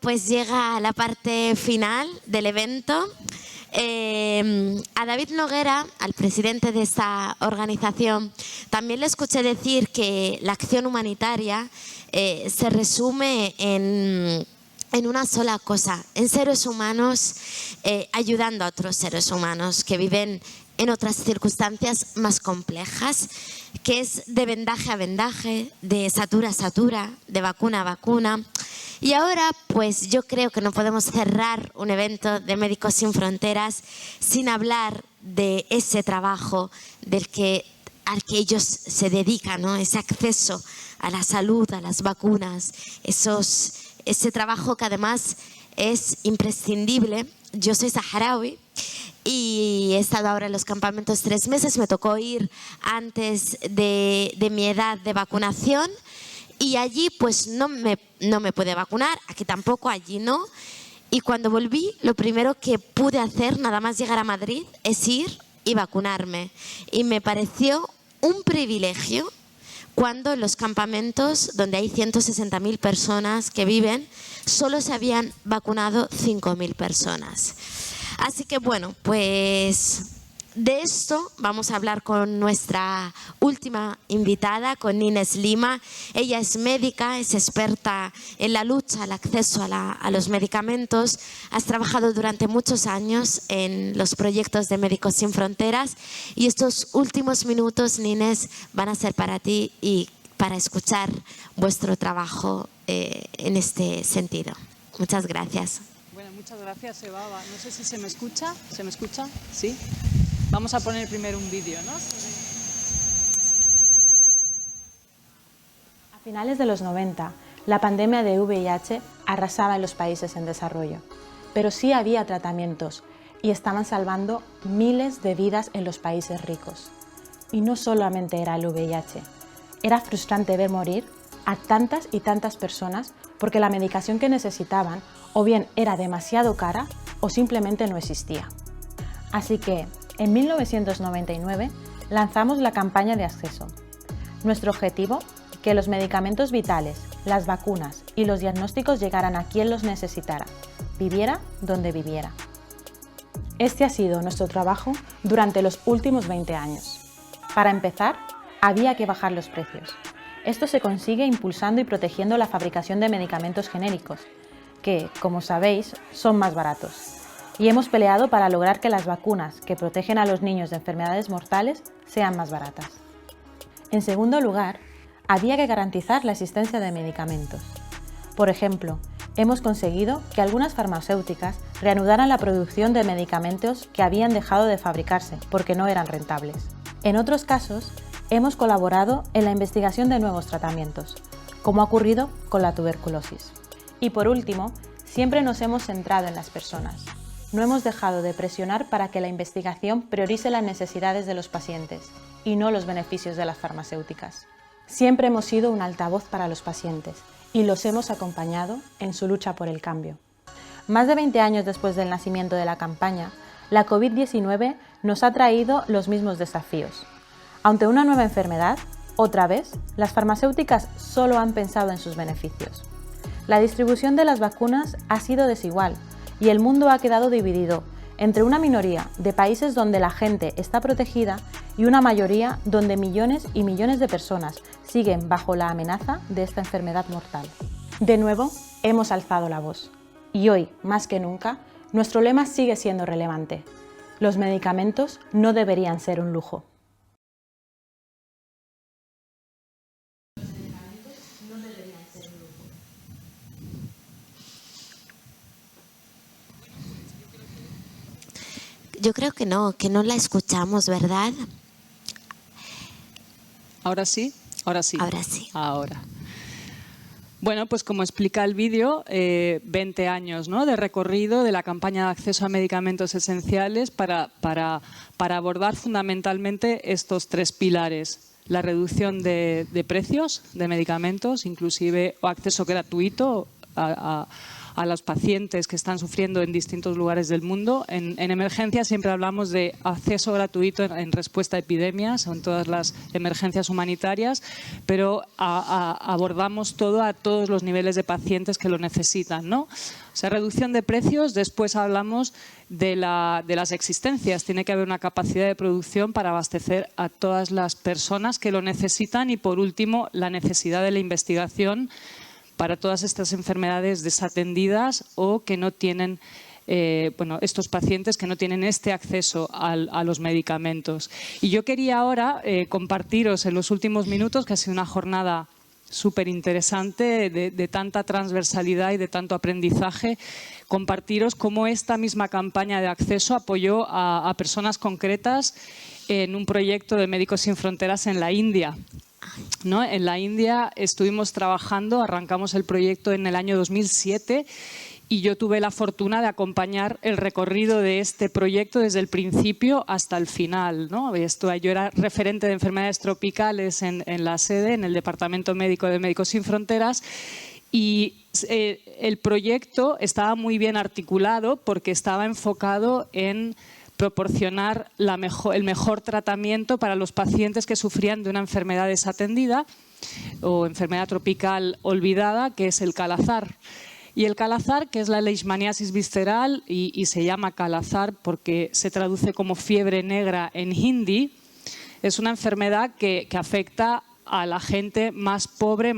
pues llega la parte final del evento. A David Noguera, al presidente de esta organización, también le escuché decir que la acción humanitaria se resume en una sola cosa, en seres humanos ayudando a otros seres humanos que viven en otras circunstancias más complejas, que es de vendaje a vendaje, de satura a satura, de vacuna a vacuna. Y ahora, pues yo creo que no podemos cerrar un evento de Médicos Sin Fronteras sin hablar de ese trabajo al que ellos se dedican, ¿no? Ese acceso a la salud, a las vacunas, ese trabajo que además es imprescindible. Yo soy saharaui y he estado ahora en los campamentos 3 meses, me tocó ir antes de mi edad de vacunación y allí pues no me pude vacunar, aquí tampoco, allí no. Y cuando volví, lo primero que pude hacer, nada más llegar a Madrid, es ir y vacunarme. Y me pareció un privilegio cuando en los campamentos, donde hay 160.000 personas que viven, solo se habían vacunado 5.000 personas. Así que bueno, pues de esto vamos a hablar con nuestra última invitada, con Inés Lima. Ella es médica, es experta en la lucha al acceso a los medicamentos. Has trabajado durante muchos años en los proyectos de Médicos Sin Fronteras y estos últimos minutos, Inés, van a ser para ti y para escuchar vuestro trabajo en este sentido. Muchas gracias. Bueno, muchas gracias, Eva. No sé si se me escucha. ¿Se me escucha? ¿Sí? Vamos a poner primero un vídeo, ¿no? A finales de los 90, la pandemia de VIH arrasaba en los países en desarrollo, pero sí había tratamientos y estaban salvando miles de vidas en los países ricos. Y no solamente era el VIH, era frustrante ver morir a tantas y tantas personas porque la medicación que necesitaban o bien era demasiado cara o simplemente no existía. Así que, en 1999, lanzamos la campaña de acceso. Nuestro objetivo, que los medicamentos vitales, las vacunas y los diagnósticos llegaran a quien los necesitara, viviera donde viviera. Este ha sido nuestro trabajo durante los últimos 20 años. Para empezar, había que bajar los precios. Esto se consigue impulsando y protegiendo la fabricación de medicamentos genéricos, que, como sabéis, son más baratos. Y hemos peleado para lograr que las vacunas que protegen a los niños de enfermedades mortales sean más baratas. En segundo lugar, había que garantizar la existencia de medicamentos. Por ejemplo, hemos conseguido que algunas farmacéuticas reanudaran la producción de medicamentos que habían dejado de fabricarse porque no eran rentables. En otros casos, hemos colaborado en la investigación de nuevos tratamientos, como ha ocurrido con la tuberculosis. Y por último, siempre nos hemos centrado en las personas. No hemos dejado de presionar para que la investigación priorice las necesidades de los pacientes y no los beneficios de las farmacéuticas. Siempre hemos sido un altavoz para los pacientes y los hemos acompañado en su lucha por el cambio. Más de 20 años después del nacimiento de la campaña, la COVID-19 nos ha traído los mismos desafíos. Ante una nueva enfermedad, otra vez, las farmacéuticas solo han pensado en sus beneficios. La distribución de las vacunas ha sido desigual y el mundo ha quedado dividido entre una minoría de países donde la gente está protegida y una mayoría donde millones y millones de personas siguen bajo la amenaza de esta enfermedad mortal. De nuevo, hemos alzado la voz. Y hoy, más que nunca, nuestro lema sigue siendo relevante. Los medicamentos no deberían ser un lujo. Yo creo que no la escuchamos, ¿verdad? ¿Ahora sí? Ahora sí. Ahora sí. Ahora. Bueno, pues como explica el vídeo, 20 años, ¿no?, de recorrido de la campaña de acceso a medicamentos esenciales para abordar fundamentalmente estos 3 pilares. La reducción de precios de medicamentos, inclusive o acceso gratuito a a los pacientes que están sufriendo en distintos lugares del mundo. En emergencia siempre hablamos de acceso gratuito en respuesta a epidemias o en todas las emergencias humanitarias, pero abordamos todo a todos los niveles de pacientes que lo necesitan, ¿no? O sea, reducción de precios, después hablamos de las existencias. Tiene que haber una capacidad de producción para abastecer a todas las personas que lo necesitan y, por último, la necesidad de la investigación para todas estas enfermedades desatendidas o que no tienen, estos pacientes que no tienen este acceso a los medicamentos. Y yo quería ahora compartiros en los últimos minutos, que ha sido una jornada súper interesante, de tanta transversalidad y de tanto aprendizaje, compartiros cómo esta misma campaña de acceso apoyó a personas concretas en un proyecto de Médicos Sin Fronteras en la India, ¿no? En la India estuvimos trabajando, arrancamos el proyecto en el año 2007 y yo tuve la fortuna de acompañar el recorrido de este proyecto desde el principio hasta el final, ¿no? Yo era referente de enfermedades tropicales en la sede, en el Departamento Médico de Médicos Sin Fronteras, y el proyecto estaba muy bien articulado porque estaba enfocado en proporcionar el mejor tratamiento para los pacientes que sufrían de una enfermedad desatendida o enfermedad tropical olvidada, que es el Kala-Azar. Y el Kala-Azar, que es la leishmaniasis visceral, y se llama Kala-Azar porque se traduce como fiebre negra en hindi, es una enfermedad que afecta a la gente más pobre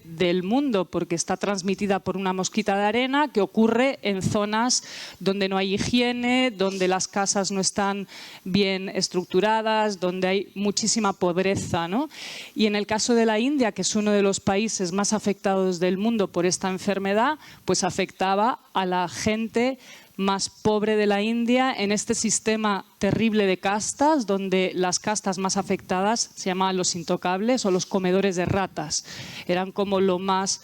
del mundo, porque está transmitida por una mosquita de arena que ocurre en zonas donde no hay higiene, donde las casas no están bien estructuradas, donde hay muchísima pobreza, ¿no? Y en el caso de la India, que es uno de los países más afectados del mundo por esta enfermedad, pues afectaba a la gente más pobre de la India en este sistema terrible de castas, donde las castas más afectadas se llamaban los intocables o los comedores de ratas. Eran como lo más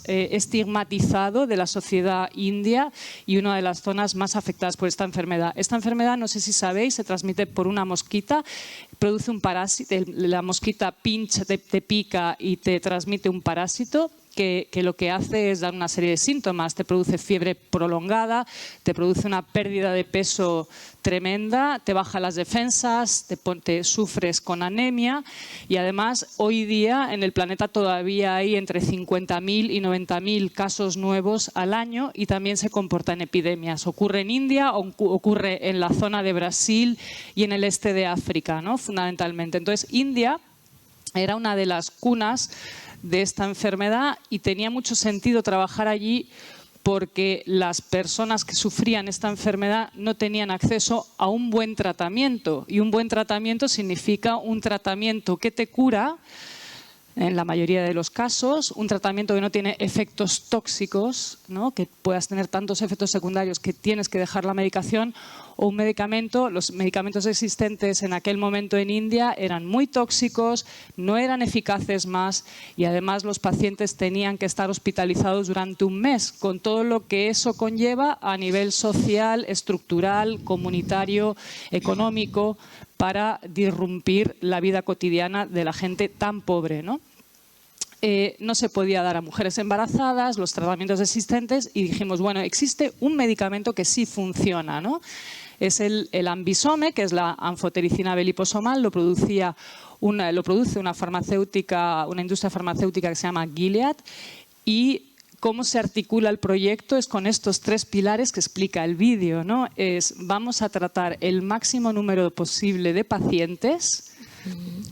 estigmatizado de la sociedad india y una de las zonas más afectadas por esta enfermedad. Esta enfermedad, no sé si sabéis, se transmite por una mosquita, produce un parásito, la mosquita pincha, te pica y te transmite un parásito que lo que hace es dar una serie de síntomas. Te produce fiebre prolongada, te produce una pérdida de peso tremenda, te baja las defensas, te sufres con anemia y además hoy día en el planeta todavía hay entre 50.000 y 90.000 casos nuevos al año y también se comporta en epidemias. Ocurre en India, ocurre en la zona de Brasil y en el este de África, ¿no? Fundamentalmente. Entonces, India era una de las cunas de esta enfermedad y tenía mucho sentido trabajar allí porque las personas que sufrían esta enfermedad no tenían acceso a un buen tratamiento, y un buen tratamiento significa un tratamiento que te cura en la mayoría de los casos, un tratamiento que no tiene efectos tóxicos, ¿no? Que puedas tener tantos efectos secundarios que tienes que dejar la medicación, o un medicamento. Los medicamentos existentes en aquel momento en India eran muy tóxicos, no eran eficaces más y además los pacientes tenían que estar hospitalizados durante un mes, con todo lo que eso conlleva a nivel social, estructural, comunitario, económico, para disrumpir la vida cotidiana de la gente tan pobre, ¿no? No se podía dar a mujeres embarazadas los tratamientos existentes y dijimos, bueno, existe un medicamento que sí funciona, ¿no? Es el Ambisome, que es la anfotericina liposomal, lo produce una farmacéutica, una industria farmacéutica que se llama Gilead. Y cómo se articula el proyecto es con estos tres pilares que explica el vídeo, ¿no? Vamos a tratar el máximo número posible de pacientes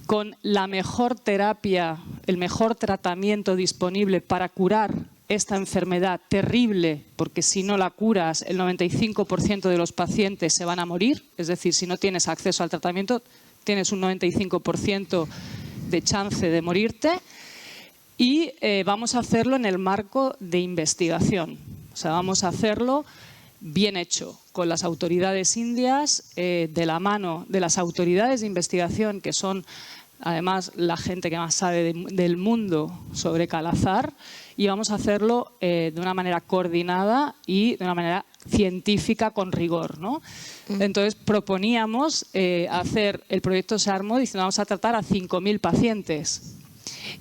con la mejor terapia, el mejor tratamiento disponible para curar esta enfermedad terrible, porque si no la curas, el 95% de los pacientes se van a morir. Es decir, si no tienes acceso al tratamiento, tienes un 95% de chance de morirte. Y vamos a hacerlo en el marco de investigación. O sea, vamos a hacerlo bien hecho, con las autoridades indias, de la mano de las autoridades de investigación, que son además la gente que más sabe del mundo sobre Kala-Azar, y vamos a hacerlo de una manera coordinada y de una manera científica con rigor, ¿no? Entonces proponíamos hacer el proyecto SHARMO diciendo vamos a tratar a 5.000 pacientes.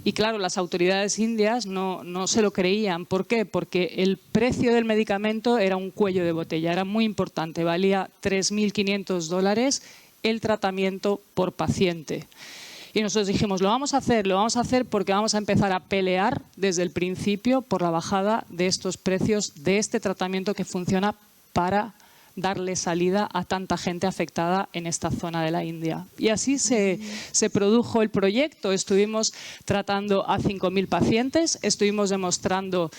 Y claro, las autoridades indias no se lo creían. ¿Por qué? Porque el precio del medicamento era un cuello de botella, era muy importante, valía $3.500 el tratamiento por paciente. Y nosotros dijimos, lo vamos a hacer porque vamos a empezar a pelear desde el principio por la bajada de estos precios de este tratamiento que funciona para darle salida a tanta gente afectada en esta zona de la India. Y así se produjo el proyecto. Estuvimos tratando a 5.000 pacientes, estuvimos demostrando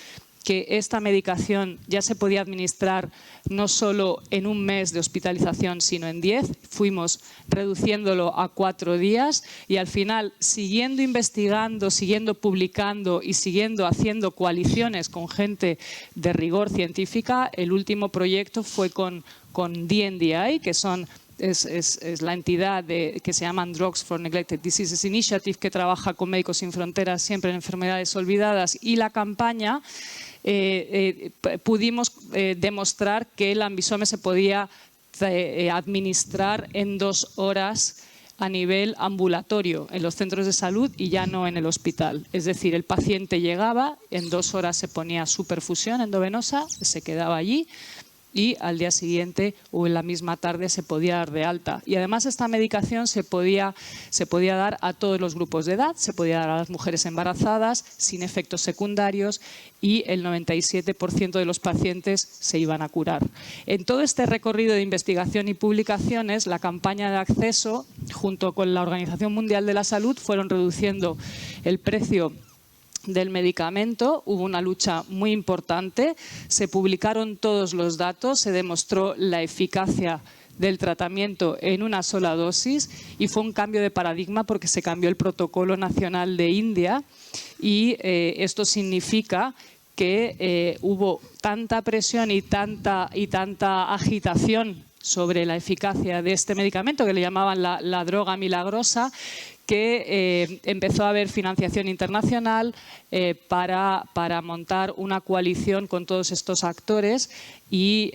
que esta medicación ya se podía administrar no solo en un mes de hospitalización, sino en 10. Fuimos reduciéndolo a 4 días y al final, siguiendo investigando, siguiendo publicando y siguiendo haciendo coaliciones con gente de rigor científica, el último proyecto fue con DNDi, que es la entidad que se llaman Drugs for Neglected Diseases Initiative, que trabaja con Médicos Sin Fronteras siempre en enfermedades olvidadas, y la campaña pudimos demostrar que el Ambisome se podía administrar en 2 horas a nivel ambulatorio en los centros de salud y ya no en el hospital. Es decir, el paciente llegaba, en 2 horas se ponía su perfusión endovenosa, se quedaba allí y al día siguiente o en la misma tarde se podía dar de alta. Y además esta medicación se podía dar a todos los grupos de edad, se podía dar a las mujeres embarazadas sin efectos secundarios y el 97% de los pacientes se iban a curar. En todo este recorrido de investigación y publicaciones, la campaña de acceso, junto con la Organización Mundial de la Salud, fueron reduciendo el precio del medicamento. Hubo una lucha muy importante, se publicaron todos los datos, se demostró la eficacia del tratamiento en una sola dosis y fue un cambio de paradigma porque se cambió el protocolo nacional de India y esto significa que hubo tanta presión y tanta agitación sobre la eficacia de este medicamento, que le llamaban la droga milagrosa, que empezó a haber financiación internacional para montar una coalición con todos estos actores y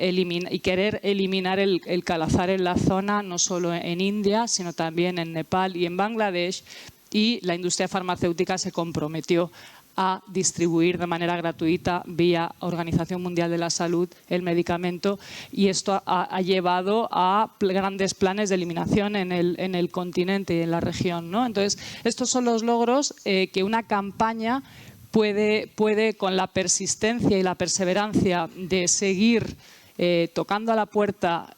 querer eliminar el calazar en la zona, no solo en India, sino también en Nepal y en Bangladesh. Y la industria farmacéutica se comprometió a distribuir de manera gratuita vía Organización Mundial de la Salud el medicamento y esto ha llevado a grandes planes de eliminación en el continente y en la región, ¿no? Entonces, estos son los logros que una campaña puede con la persistencia y la perseverancia de seguir tocando a la puerta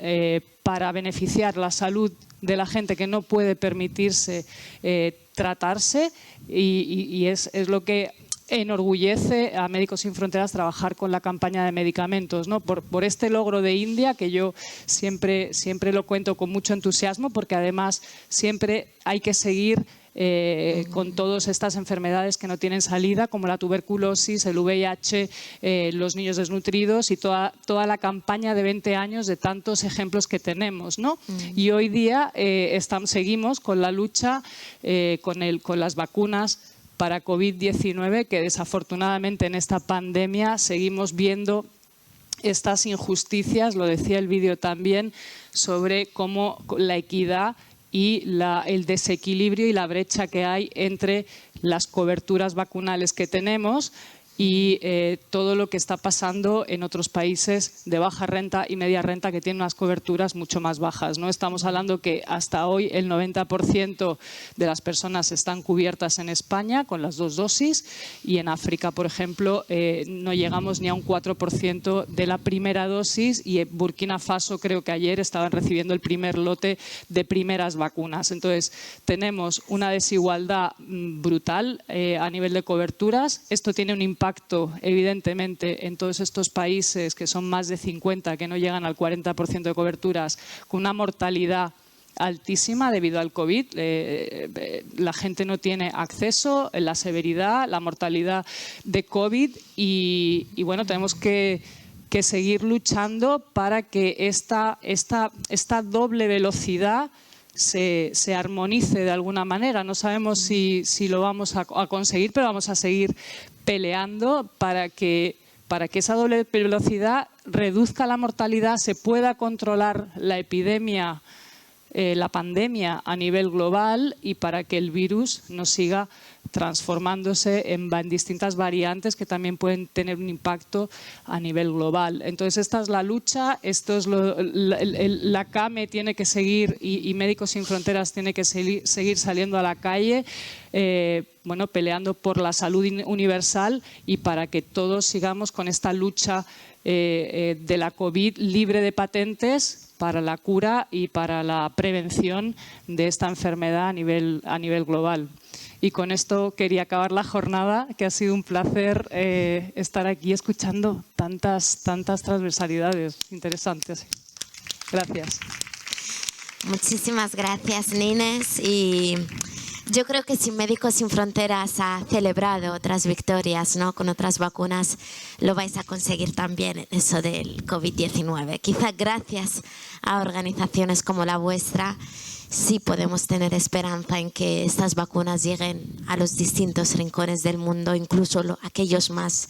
para beneficiar la salud de la gente que no puede permitirse tratarse y es lo que enorgullece a Médicos Sin Fronteras trabajar con la campaña de medicamentos, ¿no? Por este logro de India, que yo siempre lo cuento con mucho entusiasmo, porque además siempre hay que seguir con todas estas enfermedades que no tienen salida, como la tuberculosis, el VIH, los niños desnutridos y toda la campaña de 20 años de tantos ejemplos que tenemos, ¿no? Y hoy día seguimos con la lucha con las vacunas para COVID-19, que desafortunadamente en esta pandemia seguimos viendo estas injusticias, lo decía el vídeo también, sobre cómo la equidad y el desequilibrio y la brecha que hay entre las coberturas vacunales que tenemos y todo lo que está pasando en otros países de baja renta y media renta que tienen unas coberturas mucho más bajas, ¿no? Estamos hablando que hasta hoy el 90% de las personas están cubiertas en España con las 2 dosis y en África, por ejemplo, no llegamos ni a un 4% de la primera dosis y en Burkina Faso creo que ayer estaban recibiendo el primer lote de primeras vacunas. Entonces, tenemos una desigualdad brutal a nivel de coberturas. Esto tiene un impacto evidentemente en todos estos países que son más de 50, que no llegan al 40% de coberturas, con una mortalidad altísima debido al COVID. La gente no tiene acceso, la severidad, la mortalidad de COVID y bueno, tenemos que seguir luchando para que esta doble velocidad se armonice de alguna manera. No sabemos si lo vamos a conseguir, pero vamos a seguir peleando para que esa doble velocidad reduzca la mortalidad, se pueda controlar la epidemia, la pandemia a nivel global y para que el virus no siga transformándose en distintas variantes que también pueden tener un impacto a nivel global. Entonces esta es la lucha, esto es la CAME tiene que seguir y Médicos Sin Fronteras tiene que seguir saliendo a la calle, bueno, peleando por la salud universal y para que todos sigamos con esta lucha de la COVID libre de patentes para la cura y para la prevención de esta enfermedad a nivel global. Y con esto quería acabar la jornada, que ha sido un placer estar aquí escuchando tantas transversalidades interesantes. Gracias. Muchísimas gracias, Nines. Y yo creo que si Médicos Sin Fronteras ha celebrado otras victorias, ¿no?, con otras vacunas, lo vais a conseguir también en eso del COVID-19. Quizá gracias a organizaciones como la vuestra sí podemos tener esperanza en que estas vacunas lleguen a los distintos rincones del mundo, incluso aquellos más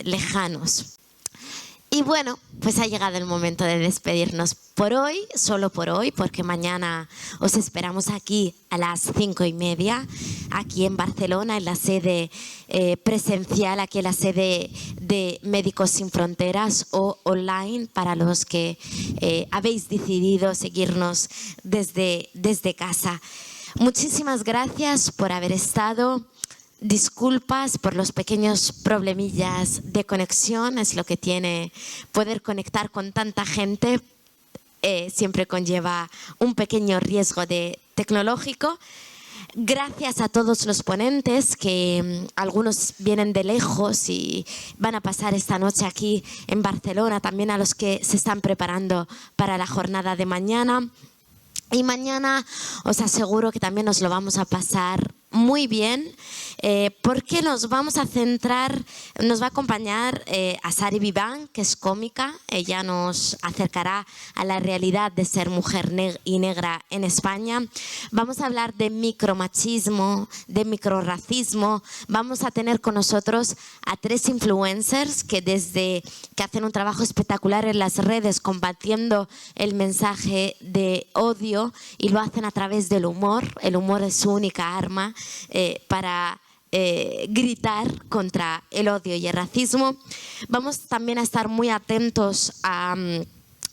lejanos. Y bueno, pues ha llegado el momento de despedirnos por hoy, solo por hoy, porque mañana os esperamos aquí a las 5:30, aquí en Barcelona, en la sede presencial, aquí en la sede de Médicos Sin Fronteras, o online para los que habéis decidido seguirnos desde casa. Muchísimas gracias por haber estado. Disculpas por los pequeños problemillas de conexión, es lo que tiene poder conectar con tanta gente, siempre conlleva un pequeño riesgo tecnológico. Gracias a todos los ponentes, que algunos vienen de lejos y van a pasar esta noche aquí en Barcelona, también a los que se están preparando para la jornada de mañana. Y mañana os aseguro que también nos lo vamos a pasar muy bien, porque nos vamos a centrar, nos va a acompañar a Sari Viván, que es cómica. Ella nos acercará a la realidad de ser mujer y negra en España. Vamos a hablar de micromachismo, de microracismo. Vamos a tener con nosotros a 3 influencers que hacen un trabajo espectacular en las redes combatiendo el mensaje de odio, y lo hacen a través del humor. El humor es su única arma para gritar contra el odio y el racismo. Vamos también a estar muy atentos a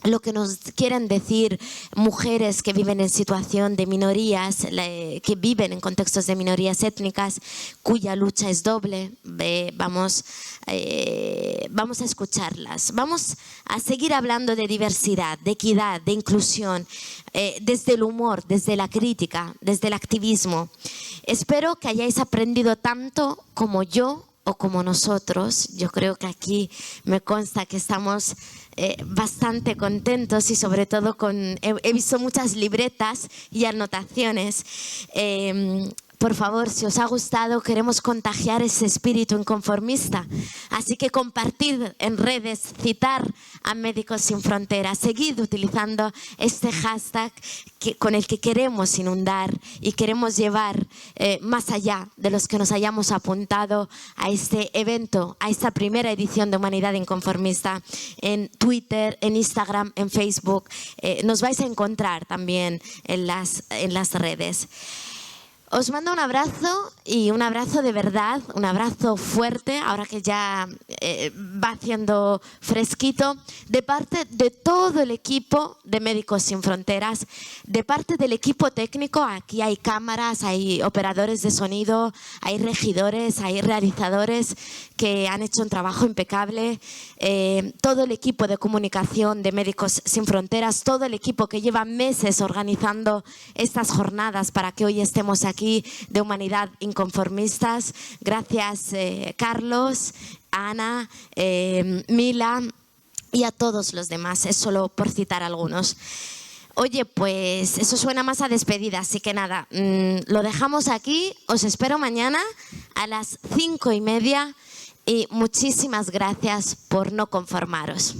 lo que nos quieren decir mujeres que viven en situación de minorías, que viven en contextos de minorías étnicas, cuya lucha es doble. Vamos a escucharlas. Vamos a seguir hablando de diversidad, de equidad, de inclusión, desde el humor, desde la crítica, desde el activismo. Espero que hayáis aprendido tanto como yo o como nosotros. Yo creo que aquí me consta que estamos bastante contentos, y sobre todo he visto muchas libretas y anotaciones. Por favor, si os ha gustado, queremos contagiar ese espíritu inconformista. Así que compartid en redes, citar a Médicos Sin Fronteras, seguid utilizando este hashtag con el que queremos inundar y queremos llevar más allá de los que nos hayamos apuntado a este evento, a esta primera edición de Humanidad Inconformista. En Twitter, en Instagram, en Facebook, nos vais a encontrar también en las redes. Os mando un abrazo, y un abrazo de verdad, un abrazo fuerte, ahora que ya va haciendo fresquito, de parte de todo el equipo de Médicos Sin Fronteras, de parte del equipo técnico. Aquí hay cámaras, hay operadores de sonido, hay regidores, hay realizadores que han hecho un trabajo impecable, todo el equipo de comunicación de Médicos Sin Fronteras, todo el equipo que lleva meses organizando estas jornadas para que hoy estemos aquí de Humanidad Inconformistas. Gracias Carlos, Ana, Mila y a todos los demás, es solo por citar algunos. Oye, pues eso suena más a despedida, así que nada, lo dejamos aquí. Os espero mañana a las 5:30 y muchísimas gracias por no conformaros.